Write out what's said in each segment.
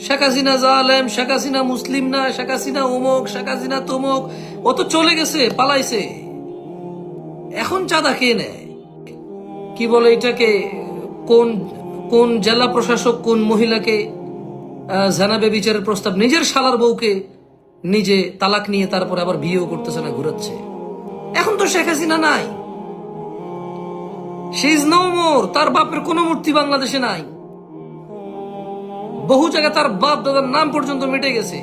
শেখ হাসিনা জালেম, শেখ হাসিনা মুসলিম না, শেখ হাসিনা অমুক, শেখ হাসিনা তমুক, ও তো চলে গেছে, পালাইছে। এখন চাঁদা কে নেয়? কি বলে এটাকে? কোন কোন জেলা প্রশাসক কোন মহিলাকে জানাবে বিচারের প্রস্তাব? নিজের শালার বউকে নিজে তালাক নিয়ে তারপরে আবার বিয়েও করতেছে না, ঘুরাচ্ছে। এখন তো শেখ হাসিনা নাই, শি ইজ নো মোর। তার বাপের কোন মূর্তি বাংলাদেশে নাই। বহু জায়গায় তার বাপ দাদার নাম পর্যন্ত মিটে গেছে।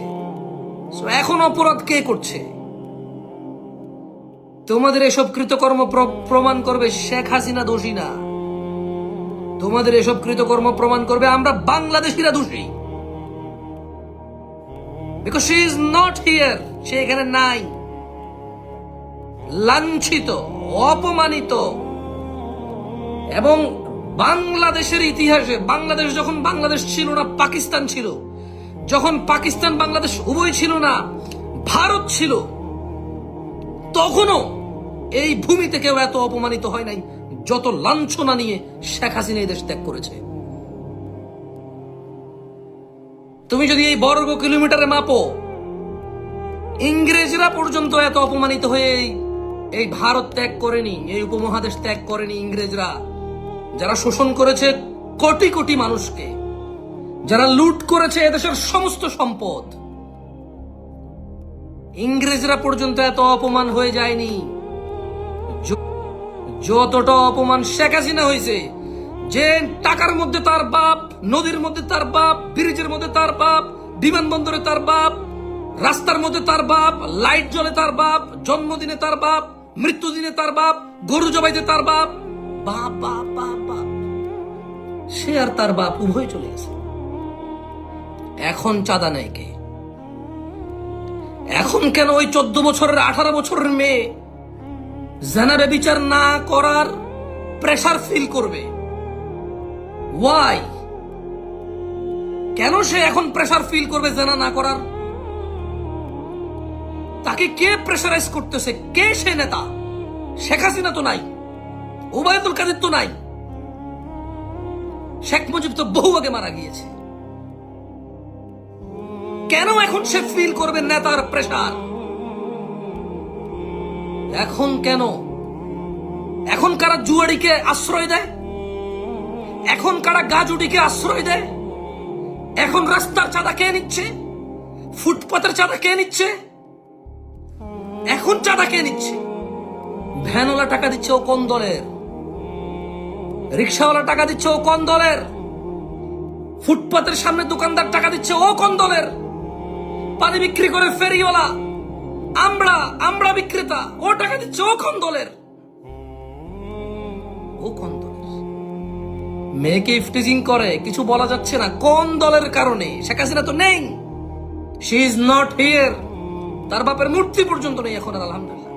এখন অপরাধ কে করছে? তোমাদের এসব কৃতকর্ম প্রমাণ করবে শেখ হাসিনা দোষী না। তোমাদের এসব কৃতকর্ম প্রমাণ করবে আমরা বাংলাদেশিরা দোষী। Because she is not here, সে এখানে নাই। লাঞ্ছিত, অপমানিত। এবং বাংলাদেশের ইতিহাসে, বাংলাদেশ যখন বাংলাদেশ ছিল না, পাকিস্তান ছিল, যখন পাকিস্তান বাংলাদেশ উভয় ছিল না, ভারত ছিল, তখনও এই ভূমিতে কেউ এত অপমানিত হয় নাই যত লাঞ্ছনা নিয়ে শেখ হাসিনা এই দেশ ত্যাগ করেছে। তুমি যদি এই বর্গ কিলোমিটারে মাপো, ইংরেজরা পর্যন্ত এত অপমানিত হয়ে এই ভারত ত্যাগ করেনি, এই উপমহাদেশ ত্যাগ করেনি। ইংরেজরা যারা শোষণ করেছে কোটি কোটি মানুষকে, যারা লুট করেছে এদেশের সমস্ত সম্পদ, ইংরেজরা পর্যন্ত এত অপমান হয়ে যায়নি যতটা অপমান শেখ হাসিনা হয়েছে। যে টাকার মধ্যে তার বাপ, নদীর মধ্যে তার বাপ, ব্রিজের মধ্যে তার বাপ, বিমানবন্দরে তার বাপ, রাস্তার মধ্যে তার বাপ, লাইট জ্বলে তার বাপ, জন্মদিনে তার বাপ, মৃত্যুদিনে তার বাপ, গরু জবাইতে তার বাপ, বাপ বাপ বাপ বাপ, সে আর তার বাপ উভয় চলে গেছে। এখন চাঁদা নেয় কে? এখন কেন ওই 14 বছরের 18 বছরের মেয়ে জানাবে বিচার না করার প্রেসার ফিল করবে? ওয়াই? কেন সে এখন প্রেসার ফিল করবে জানা না করার? তাকে কে প্রেসারাইজ করতেছে? কে সে নেতা? শেখ হাসিনা তো নাই, ওবায়দুল কাদের তো নাই, শেখ মুজিব তো বহু আগে মারা গিয়েছে। কেন এখন সে ফিল করবে নেতার প্রেসার? এখন কেন? এখন কারা জুয়াড়িকে আশ্রয় দেয়? এখন কারা গাজুডিকে আশ্রয় দেয়? এখন রাস্তার চাঁদা কে নিচ্ছে? ফুটপাতের চাঁদা কে নিচ্ছে? এখন চাঁদা কে নিচ্ছে? ভ্যানওয়ালা টাকা দিচ্ছে ও কোন দলের? রিক্সাওয়ালা টাকা দিচ্ছে ও কোন দলের? ফুটপাতের সামনে দোকানদার টাকা দিচ্ছে ও কোন দলের? পানি বিক্রি করে ফেরিওয়ালা, আমরা বিক্রেতা, ও টাকা দিচ্ছে ও কোন দলের? ও কোন দলের? মেয়েকে ইফটিজিং করে, কিছু বলা যাচ্ছে না। কোন দলের কারণে? শেখ হাসিনা তো নেই, শি ইজ নট হিয়ার। তার বাপের মূর্তি পর্যন্ত নেই এখন, আর আলহামদুলিল্লাহ।